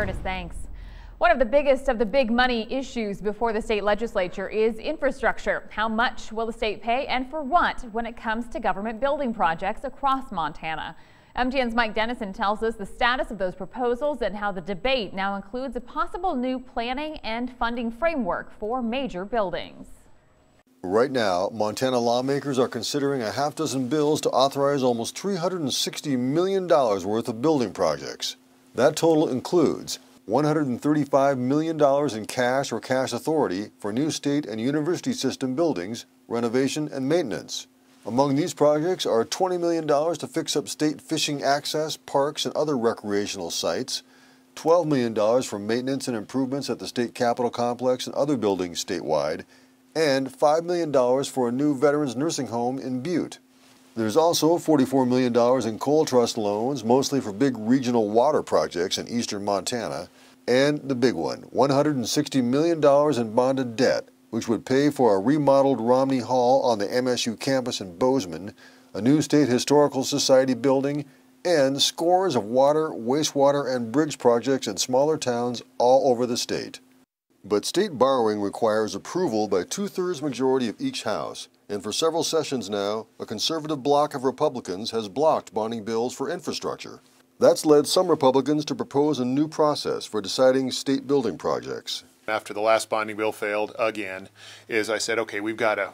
Curtis, thanks. One of the big money issues before the state legislature is infrastructure. How much will the state pay and for what when it comes to government building projects across Montana? MTN's Mike Dennison tells us the status of those proposals and how the debate now includes a possible new planning and funding framework for major buildings. Right now, Montana lawmakers are considering a half dozen bills to authorize almost $360 million worth of building projects. That total includes $135 million in cash or cash authority for new state and university system buildings, renovation, and maintenance. Among these projects are $20 million to fix up state fishing access, parks, and other recreational sites, $12 million for maintenance and improvements at the state capitol complex and other buildings statewide, and $5 million for a new veterans nursing home in Butte. There's also $44 million in coal trust loans, mostly for big regional water projects in eastern Montana, and the big one, $160 million in bonded debt, which would pay for a remodeled Romney Hall on the MSU campus in Bozeman, a new State Historical Society building, and scores of water, wastewater, and bridge projects in smaller towns all over the state. But state borrowing requires approval by two-thirds majority of each house, and for several sessions now, a conservative bloc of Republicans has blocked bonding bills for infrastructure. That's led some Republicans to propose a new process for deciding state building projects. After the last bonding bill failed again, I said, okay, we've got to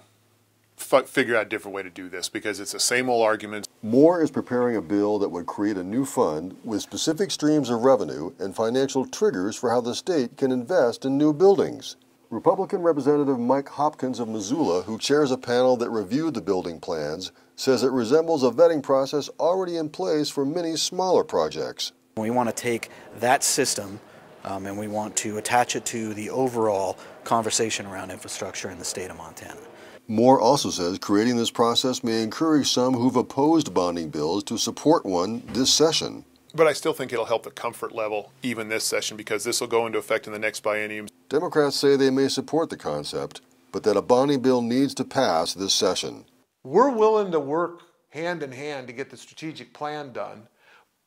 figure out a different way to do this because it's the same old arguments. Moore is preparing a bill that would create a new fund with specific streams of revenue and financial triggers for how the state can invest in new buildings. Republican Representative Mike Hopkins of Missoula, who chairs a panel that reviewed the building plans, says it resembles a vetting process already in place for many smaller projects. We want to take that system and we want to attach it to the overall conversation around infrastructure in the state of Montana. Moore also says creating this process may encourage some who've opposed bonding bills to support one this session. But I still think it'll help the comfort level even this session because this will go into effect in the next biennium. Democrats say they may support the concept, but that a bonding bill needs to pass this session. We're willing to work hand in hand to get the strategic plan done,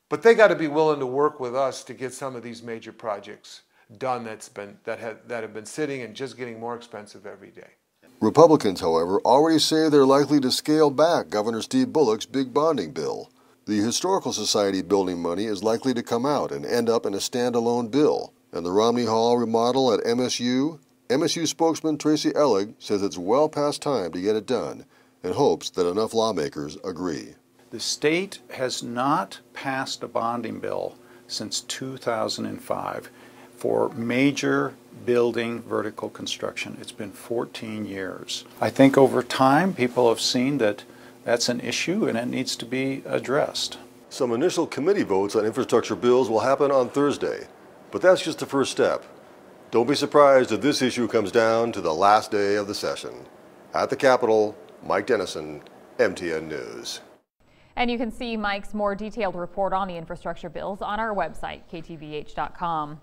but they got to be willing to work with us to get some of these major projects done that have been sitting and just getting more expensive every day. Republicans, however, already say they're likely to scale back Governor Steve Bullock's big bonding bill. The Historical Society building money is likely to come out and end up in a standalone bill. And the Romney Hall remodel at MSU spokesman Tracy Ellig says it's well past time to get it done and hopes that enough lawmakers agree. The state has not passed a bonding bill since 2005 for major building vertical construction. It's been 14 years. I think over time people have seen that that's an issue and it needs to be addressed. Some initial committee votes on infrastructure bills will happen on Thursday, but that's just the first step. Don't be surprised if this issue comes down to the last day of the session. At the Capitol, Mike Dennison, MTN News. And you can see Mike's more detailed report on the infrastructure bills on our website, ktvh.com.